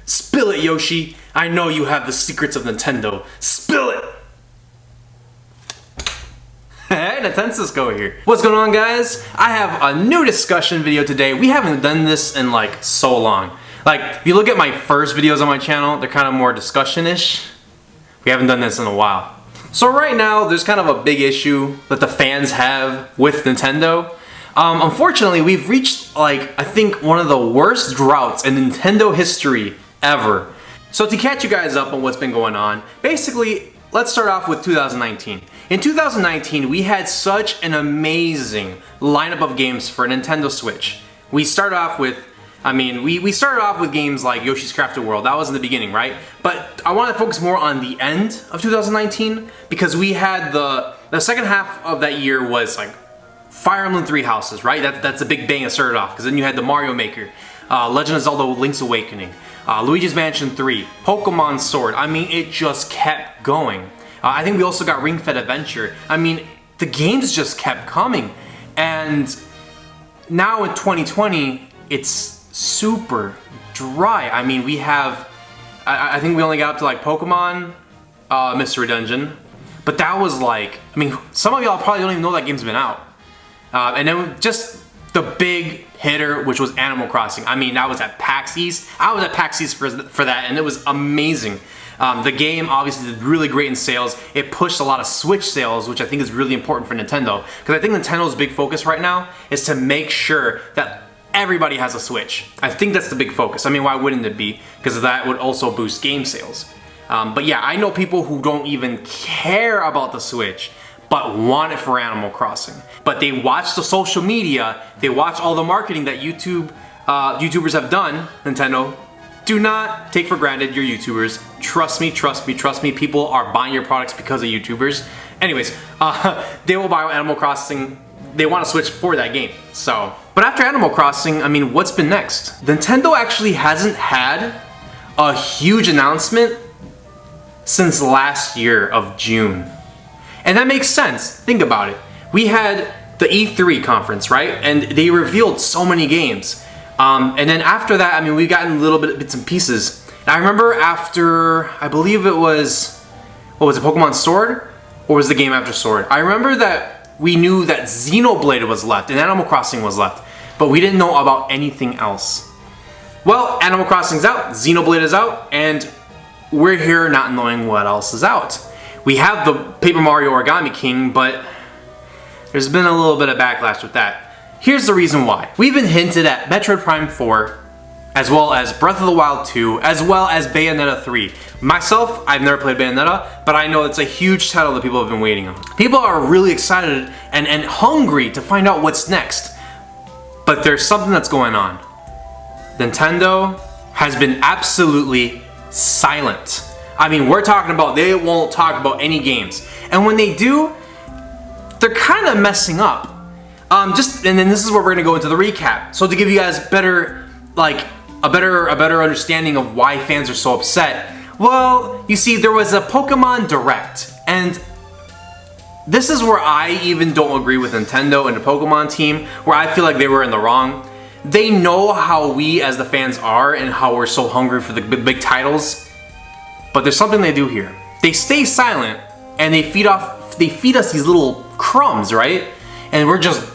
Spill it, Yoshi. I know you have the secrets of Nintendo. Spill it. Hey, NintenCisco here. What's going on, guys? I have a new discussion video today. We haven't done this in like so long. Like, if you look at my first videos on my channel, they're kind of more discussion-ish. We haven't done this in a while. So right now, there's kind of a big issue that the fans have with Nintendo. Unfortunately, we've reached, like, I think one of the worst droughts in Nintendo history ever. So to catch you guys up on what's been going on, basically, let's start off with 2019. In 2019, we had such an amazing lineup of games for Nintendo Switch. We started off with, we started off with games like Yoshi's Crafted World. That was in the beginning, right? But I want to focus more on the end of 2019 because we had the second half of that year was like Fire Emblem Three Houses, right? That's a big bang that started off because then you had the Mario Maker, Legend of Zelda Link's Awakening, Luigi's Mansion 3, Pokemon Sword. I mean, it just kept going. I think we also got Ring Fit Adventure. I mean, the games just kept coming. And now in 2020, it's super dry. I mean, we have, I think we only got up to like Pokemon Mystery Dungeon. But that was like, I mean, some of y'all probably don't even know that game's been out. And then just the big hitter, which was Animal Crossing. I mean, that was at PAX East. I was at PAX East for that, and it was amazing. The game obviously did really great in sales. It pushed a lot of Switch sales, which I think is really important for Nintendo. Because I think Nintendo's big focus right now is to make sure that everybody has a Switch. I think that's the big focus. I mean, why wouldn't it be? Because that would also boost game sales. But yeah, I know people who don't even care about the Switch, but want it for Animal Crossing. But they watch the social media, they watch all the marketing that YouTubers have done. Nintendo, do not take for granted your YouTubers. Trust me, trust me, trust me. People are buying your products because of YouTubers. Anyways, they will buy Animal Crossing. They want to switch for that game. So, but after Animal Crossing, I mean, what's been next? Nintendo actually hasn't had a huge announcement since last year of June. And that makes sense. Think about it. We had the E3 conference, right? And they revealed so many games. And then after that, I mean, we've gotten little bits and pieces. And I remember after, I believe it was, what was it, Pokemon Sword? Or was the game after Sword? I remember that we knew that Xenoblade was left and Animal Crossing was left, but we didn't know about anything else. Well, Animal Crossing's out, Xenoblade is out, and we're here not knowing what else is out. We have the Paper Mario Origami King, but there's been a little bit of backlash with that. Here's the reason why. We've been hinted at Metroid Prime 4, as well as Breath of the Wild 2, as well as Bayonetta 3. Myself, I've never played Bayonetta, but I know it's a huge title that people have been waiting on. People are really excited and hungry to find out what's next. But there's something that's going on. Nintendo has been absolutely silent. I mean, we're talking about they won't talk about any games. And when they do, they're kind of messing up. And then this is where we're gonna go into the recap. So to give you guys a better understanding of why fans are so upset. Well, you see, there was a Pokemon Direct, and this is where I even don't agree with Nintendo and the Pokemon team, where I feel like they were in the wrong. They know how we as the fans are and how we're so hungry for the big titles, but there's something they do here. They stay silent and they feed us these little crumbs, right? And we're just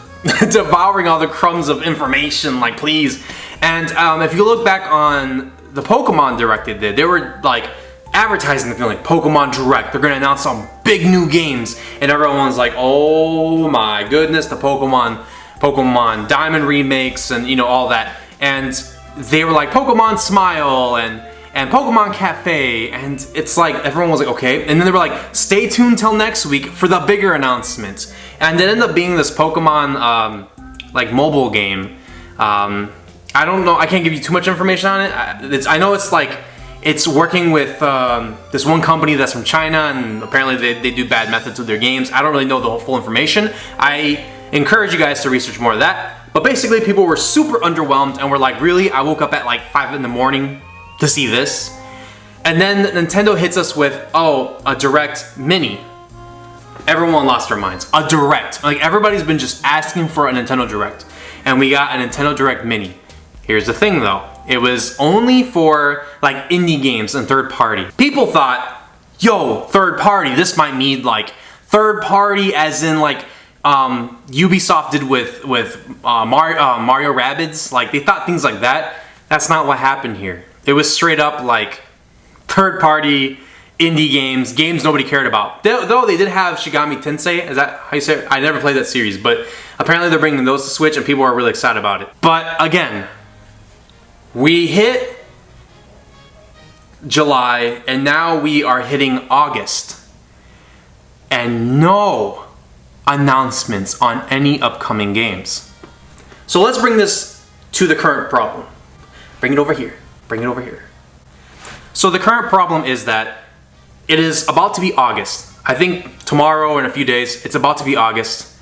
devouring all the crumbs of information, like, please. And if you look back on the Pokemon Direct they did, they were like advertising the thing like Pokemon Direct. They're gonna announce some big new games, and everyone's like, oh my goodness, the Pokemon Diamond remakes and, you know, all that. And they were like Pokemon Smile and Pokemon Cafe, and it's like everyone was like, okay. And then they were like, stay tuned till next week for the bigger announcement. And it ended up being this Pokemon like mobile game. I don't know, I can't give you too much information on it. I know it's like, it's working with this one company that's from China, and apparently they do bad methods with their games. I don't really know the full information. I encourage you guys to research more of that. But basically, people were super underwhelmed and were like, really? I woke up at like 5 in the morning to see this? And then Nintendo hits us with, oh, a Direct Mini. Everyone lost their minds. A Direct. Like, everybody's been just asking for a Nintendo Direct. And we got a Nintendo Direct Mini. Here's the thing though. It was only for like indie games and third party. People thought, yo, third party, this might mean like third party as in like Ubisoft did with Mario Rabbids. Like they thought things like that. That's not what happened here. It was straight up like third party indie games nobody cared about. Though they did have Shigami Tensei, is that how you say it? I never played that series, but apparently they're bringing those to Switch and people are really excited about it. But again, we hit July and now we are hitting August and no announcements on any upcoming games. So let's bring this to the current problem. Bring it over here. Bring it over here. So the current problem is that it is about to be August. I think tomorrow in a few days, it's about to be August.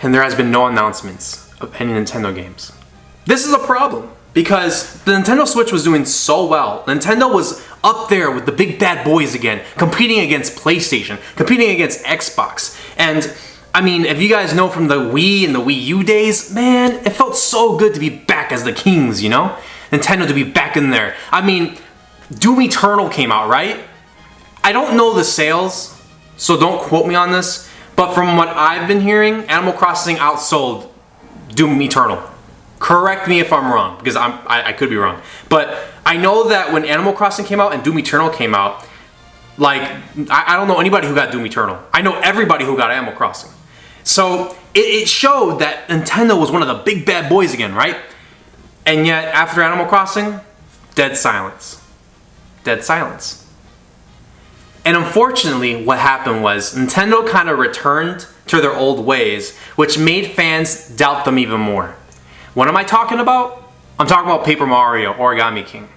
And there has been no announcements of any Nintendo games. This is a problem because the Nintendo Switch was doing so well. Nintendo was up there with the big bad boys again, competing against PlayStation, competing against Xbox. And I mean, if you guys know from the Wii and the Wii U days, man, it felt so good to be back as the kings, you know? Nintendo to be back in there. I mean, Doom Eternal came out, right? I don't know the sales, so don't quote me on this, but from what I've been hearing, Animal Crossing outsold Doom Eternal. Correct me if I'm wrong, because I could be wrong. But I know that when Animal Crossing came out and Doom Eternal came out, like, I don't know anybody who got Doom Eternal. I know everybody who got Animal Crossing. So it showed that Nintendo was one of the big bad boys again, right? And yet, after Animal Crossing, dead silence. Dead silence. And unfortunately, what happened was Nintendo kind of returned to their old ways, which made fans doubt them even more. What am I talking about? I'm talking about Paper Mario Origami King.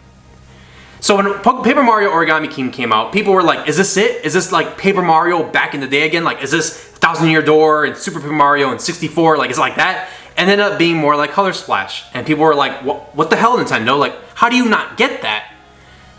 So when Paper Mario Origami King came out, people were like, is this it? Is this like Paper Mario back in the day again? Like, is this Thousand Year Door and Super Paper Mario and 64? Like, is it like that? And ended up being more like Color Splash. And people were like, what the hell, Nintendo? Like, how do you not get that?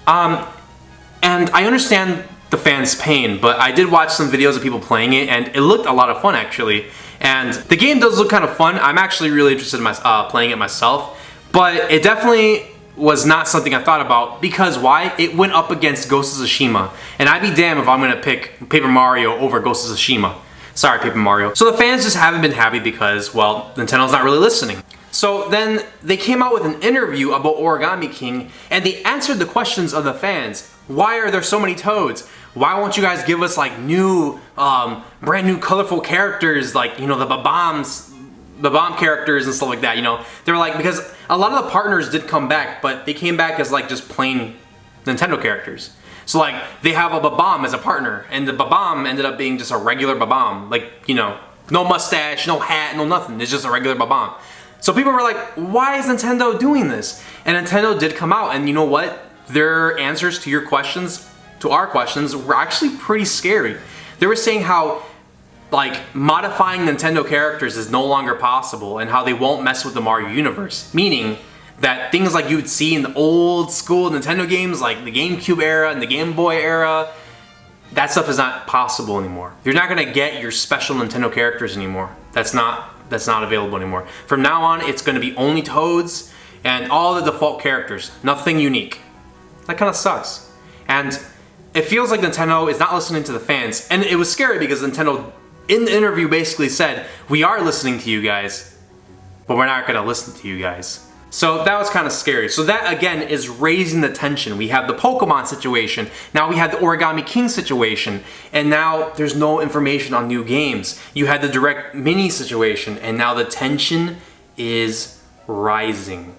And I understand the fans' pain, but I did watch some videos of people playing it, and it looked a lot of fun, actually. And the game does look kind of fun. I'm actually really interested in playing it myself, but it definitely was not something I thought about, because why? It went up against Ghost of Tsushima, and I'd be damned if I'm gonna pick Paper Mario over Ghost of Tsushima. Sorry, Paper Mario. So the fans just haven't been happy because, well, Nintendo's not really listening. So then they came out with an interview about Origami King, and they answered the questions of the fans. Why are there so many toads? Why won't you guys give us like new, brand new colorful characters, like, you know, the Bomb characters and stuff like that, you know? They were like, because a lot of the partners did come back, but they came back as like just plain Nintendo characters. So like, they have a Bomb as a partner, and the Bomb ended up being just a regular Bomb, like, you know, no mustache, no hat, no nothing, it's just a regular Bomb. So people were like, why is Nintendo doing this? And Nintendo did come out, and you know what? Their answers to your questions, to our questions, were actually pretty scary. They were saying how, like, modifying Nintendo characters is no longer possible, and how they won't mess with the Mario universe. Meaning that things like you would see in the old school Nintendo games, like the GameCube era and the Game Boy era, that stuff is not possible anymore. You're not gonna get your special Nintendo characters anymore. That's not available anymore. From now on, it's gonna be only Toads and all the default characters, nothing unique. That kind of sucks. And it feels like Nintendo is not listening to the fans. And it was scary because Nintendo, in the interview, basically said, we are listening to you guys, but we're not gonna listen to you guys. So that was kind of scary. So that, again, is raising the tension. We have the Pokemon situation, now we have the Origami King situation, and now there's no information on new games. You had the Direct Mini situation, and now the tension is rising.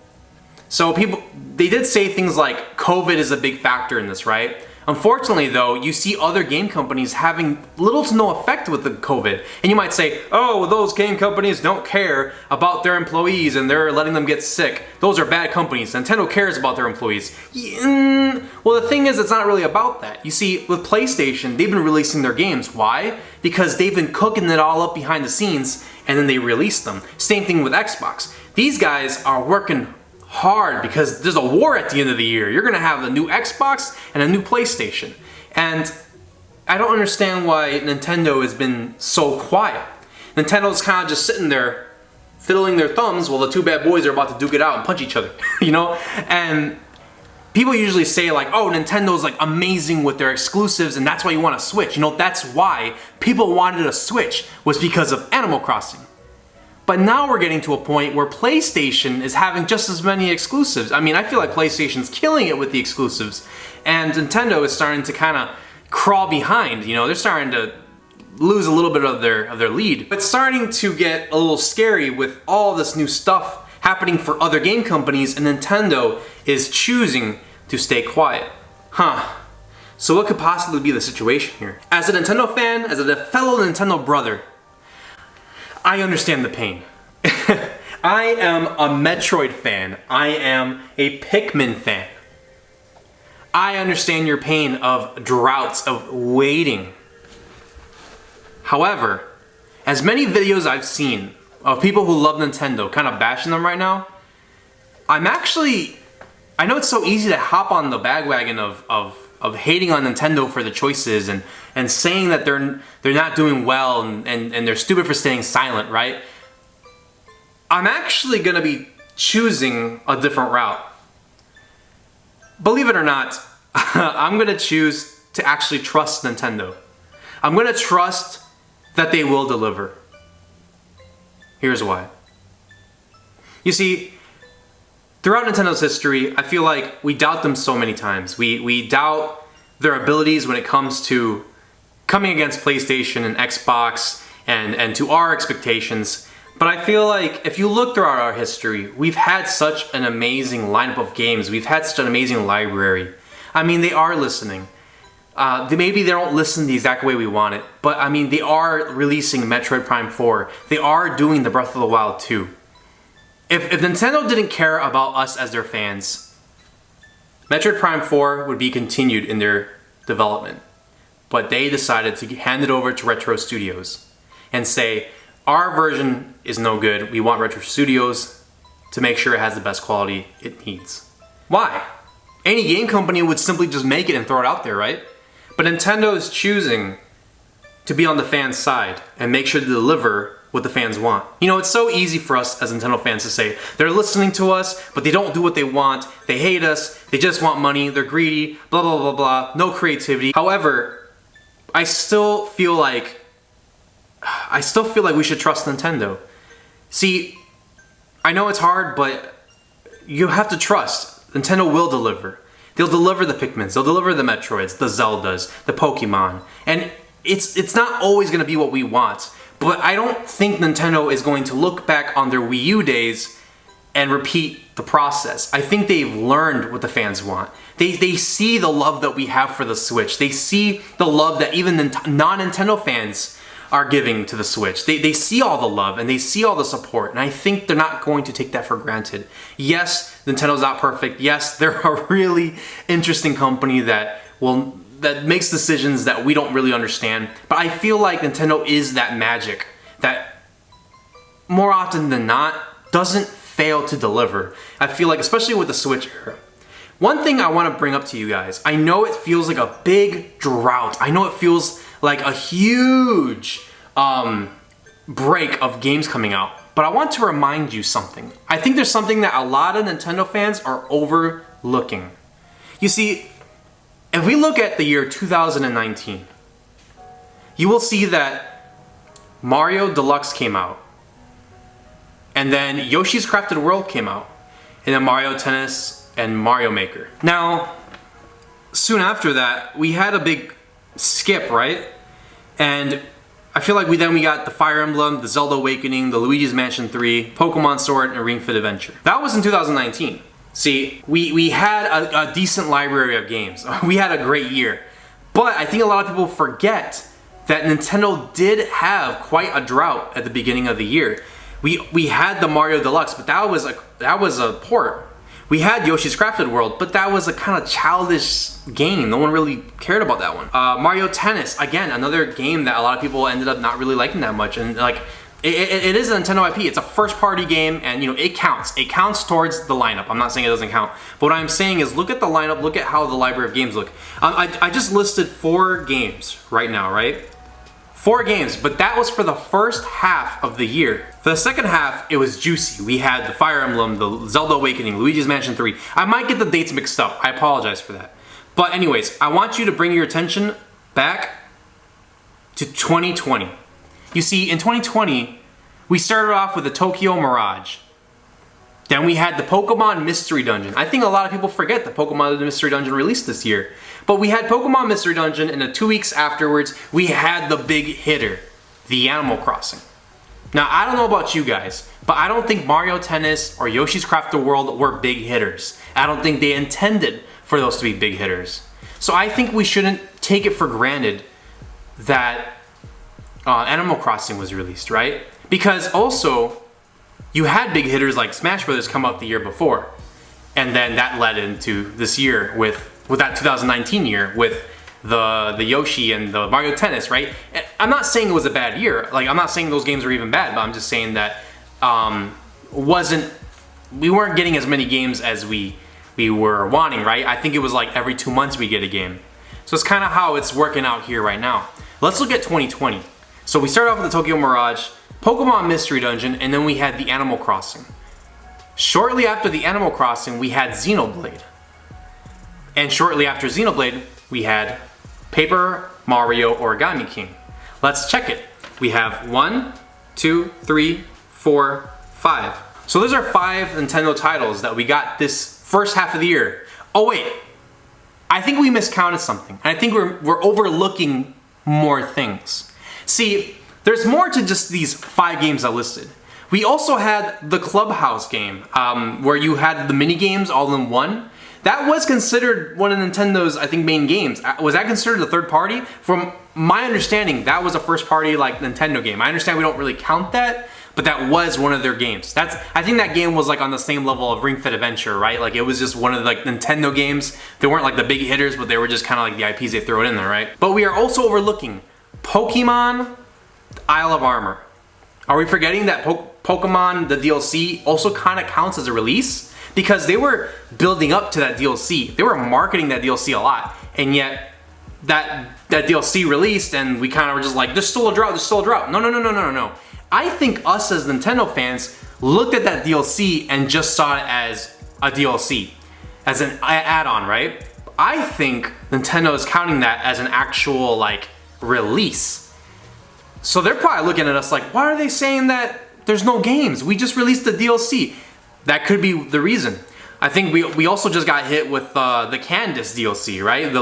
So they did say things like COVID is a big factor in this, right? Unfortunately though, you see other game companies having little to no effect with the COVID. And you might say, oh, those game companies don't care about their employees and they're letting them get sick. Those are bad companies. Nintendo cares about their employees. Well, the thing is, it's not really about that. You see, with PlayStation, they've been releasing their games. Why? Because they've been cooking it all up behind the scenes and then they release them. Same thing with Xbox. These guys are working hard because there's a war at the end of the year. You're gonna have a new Xbox and a new PlayStation. And I don't understand why Nintendo has been so quiet. Nintendo's kind of just sitting there fiddling their thumbs while the two bad boys are about to duke it out and punch each other, you know? And people usually say like, oh, Nintendo's like amazing with their exclusives and that's why you want a Switch. You know, that's why people wanted a Switch, was because of Animal Crossing. But now we're getting to a point where PlayStation is having just as many exclusives. I mean, I feel like PlayStation's killing it with the exclusives, and Nintendo is starting to kind of crawl behind. You know, they're starting to lose a little bit of their lead. But it's starting to get a little scary with all this new stuff happening for other game companies, and Nintendo is choosing to stay quiet. So what could possibly be the situation here? As a Nintendo fan, as a fellow Nintendo brother, I understand the pain. I am a Metroid fan. I am a Pikmin fan. I understand your pain of droughts, of waiting. However, as many videos I've seen of people who love Nintendo kind of bashing them right now, I know it's so easy to hop on the bandwagon of hating on Nintendo for the choices and saying that they're not doing well and they're stupid for staying silent, right? I'm actually gonna be choosing a different route. Believe it or not, I'm gonna choose to actually trust Nintendo. I'm gonna trust that they will deliver. Here's why. You see, throughout Nintendo's history, I feel like we doubt them so many times. We doubt their abilities when it comes to coming against PlayStation and Xbox and to our expectations. But I feel like if you look throughout our history, we've had such an amazing lineup of games. We've had such an amazing library. I mean, they are listening. Maybe they don't listen the exact way we want it, but I mean, they are releasing Metroid Prime 4. They are doing the Breath of the Wild 2. If Nintendo didn't care about us as their fans, Metroid Prime 4 would be continued in their development. But they decided to hand it over to Retro Studios and say, our version is no good. We want Retro Studios to make sure it has the best quality it needs. Why? Any game company would simply just make it and throw it out there, right? But Nintendo is choosing to be on the fans' side and make sure to deliver what the fans want. You know, it's so easy for us as Nintendo fans to say, they're listening to us, but they don't do what they want, they hate us, they just want money, they're greedy, blah, blah, blah, blah, no creativity. However, I still feel like we should trust Nintendo. See, I know it's hard, but you have to trust. Nintendo will deliver. They'll deliver the Pikmins, they'll deliver the Metroids, the Zeldas, the Pokemon, and it's not always going to be what we want, but I don't think Nintendo is going to look back on their Wii U days and repeat the process. I think they've learned what the fans want. They see the love that we have for the Switch. They see the love that even non-Nintendo fans are giving to the Switch. They see all the love and they see all the support, and I think they're not going to take that for granted. Yes, Nintendo's not perfect. Yes, they're a really interesting company that makes decisions that we don't really understand, but I feel like Nintendo is that magic that more often than not doesn't fail to deliver. I feel like, especially with the Switch era. One thing I want to bring up to you guys, I know it feels like a big drought. I know it feels like a huge break of games coming out, but I want to remind you something. I think there's something that a lot of Nintendo fans are overlooking. You see, if we look at the year 2019, you will see that Mario Deluxe came out, and then Yoshi's Crafted World came out, and then Mario Tennis and Mario Maker. Now, soon after that, we had a big skip, right? And I feel like we got the Fire Emblem, the Zelda Awakening, the Luigi's Mansion 3, Pokemon Sword, and Ring Fit Adventure. That was in 2019. See, we had a decent library of games. We had a great year. But I think a lot of people forget that Nintendo did have quite a drought at the beginning of the year. We had the Mario Deluxe, but that was a port. We had Yoshi's Crafted World, but that was a kind of childish game. No one really cared about that one. Mario Tennis, again, another game that a lot of people ended up not really liking that much. And like, it is a Nintendo IP. It's a first-party game, and you know it counts. It counts towards the lineup. I'm not saying it doesn't count, but what I'm saying is look at the lineup. Look at how the library of games look. I just listed 4 games right now, right? 4 games, but that was for the first half of the year. For the second half, it was juicy. We had the Fire Emblem, the Zelda Awakening, Luigi's Mansion 3. I might get the dates mixed up. I apologize for that. But anyways, I want you to bring your attention back to 2020. You see, in 2020, we started off with the Tokyo Mirage. Then we had the Pokemon Mystery Dungeon. I think a lot of people forget the Pokemon Mystery Dungeon released this year. But we had Pokemon Mystery Dungeon, and 2 weeks afterwards, we had the big hitter, the Animal Crossing. Now, I don't know about you guys, but I don't think Mario Tennis or Yoshi's Crafted World were big hitters. I don't think they intended for those to be big hitters. So I think we shouldn't take it for granted that Animal Crossing was released, right? Because also, you had big hitters like Smash Brothers come out the year before. And then that led into this year with that 2019 year with the Yoshi and the Mario Tennis, right? I'm not saying it was a bad year. Like, I'm not saying those games were even bad, but I'm just saying that we weren't getting as many games as we were wanting, right? I think it was like every 2 months we get a game. So it's kind of how it's working out here right now. Let's look at 2020. So we started off with the Tokyo Mirage, Pokemon Mystery Dungeon, and then we had the Animal Crossing. Shortly after the Animal Crossing, we had Xenoblade. And shortly after Xenoblade, we had Paper Mario Origami King. Let's check it. We have 1, 2, 3, 4, 5. So those are 5 Nintendo titles that we got this first half of the year. Oh wait, I think we miscounted something. And I think we're overlooking more things. See, there's more to just these 5 games I listed. We also had the Clubhouse game, where you had the mini games all in one. That was considered one of Nintendo's, I think, main games. Was that considered a third party? From my understanding, that was a first party like Nintendo game. I understand we don't really count that, but that was one of their games. I think that game was like on the same level of Ring Fit Adventure, right? Like it was just one of the like Nintendo games. They weren't like the big hitters, but they were just kind of like the IPs they throw it in there, right? But we are also overlooking Pokemon Isle of Armor. Are we forgetting that Pokemon, the DLC, also kind of counts as a release? Because they were building up to that DLC. They were marketing that DLC a lot. And yet, that DLC released and we kind of were just like, there's still a drought, there's still a drought. No. I think us as Nintendo fans looked at that DLC and just saw it as a DLC. As an add-on, right? I think Nintendo is counting that as an actual, like, release. So they're probably looking at us like, why are they saying that there's no games? We just released the DLC. That could be the reason. I think we also just got hit with the Candace DLC, right?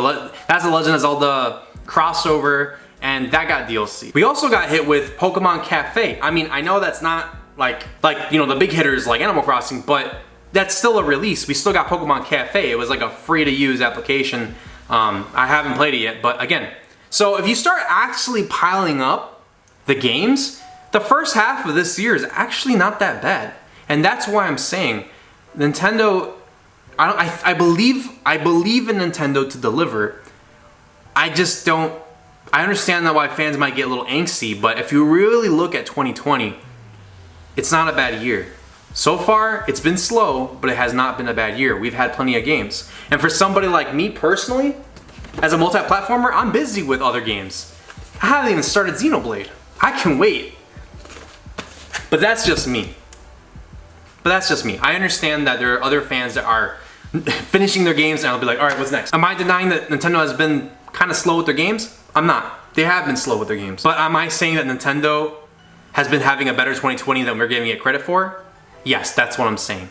That's the Legend of Zelda crossover, and that got DLC. We also got hit with Pokemon Cafe. I mean, I know that's not like you know the big hitters like Animal Crossing, but that's still a release. We still got Pokemon Cafe. It was like a free-to-use application. I haven't played it yet, but again. So if you start actually piling up the games, the first half of this year is actually not that bad. And that's why I'm saying Nintendo, I believe in Nintendo to deliver. I just don't, I understand that why fans might get a little angsty, but if you really look at 2020, it's not a bad year. So far, it's been slow, but it has not been a bad year. We've had plenty of games. And for somebody like me personally, as a multi-platformer, I'm busy with other games. I haven't even started Xenoblade. I can wait. But that's just me. I understand that there are other fans that are finishing their games and I'll be like, all right, what's next? Am I denying that Nintendo has been kind of slow with their games? I'm not. They have been slow with their games. But am I saying that Nintendo has been having a better 2020 than we're giving it credit for? Yes, that's what I'm saying.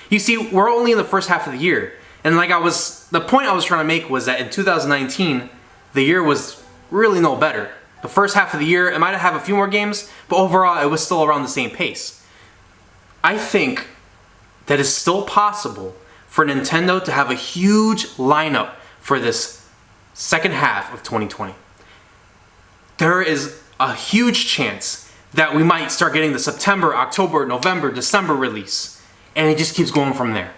You see, we're only in the first half of the year. And the point I was trying to make was that in 2019, the year was really no better. The first half of the year, it might have a few more games, but overall, it was still around the same pace. I think that it's still possible for Nintendo to have a huge lineup for this second half of 2020. There is a huge chance that we might start getting the September, October, November, December release, and it just keeps going from there.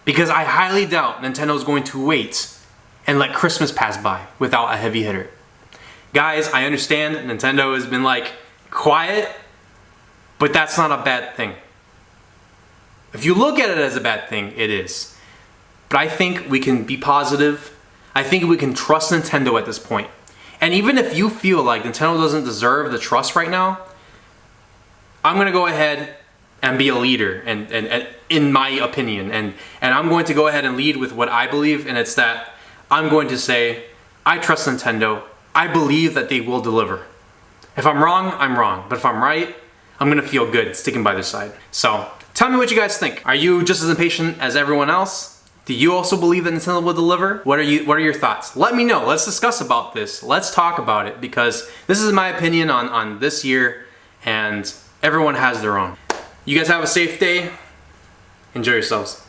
Because I highly doubt Nintendo is going to wait and let Christmas pass by without a heavy hitter. Guys, I understand Nintendo has been like quiet, but that's not a bad thing. If you look at it as a bad thing, it is. But I think we can be positive. I think we can trust Nintendo at this point. And even if you feel like Nintendo doesn't deserve the trust right now, I'm gonna go ahead and be a leader, and in my opinion, and I'm going to go ahead and lead with what I believe, and it's that I'm going to say, I trust Nintendo. I believe that they will deliver. If I'm wrong, I'm wrong. But if I'm right, I'm gonna feel good sticking by their side. So tell me what you guys think. Are you just as impatient as everyone else? Do you also believe that Nintendo will deliver? What are your thoughts? Let me know. Let's discuss about this. Let's talk about it, because this is my opinion on this year, and everyone has their own. You guys have a safe day. Enjoy yourselves.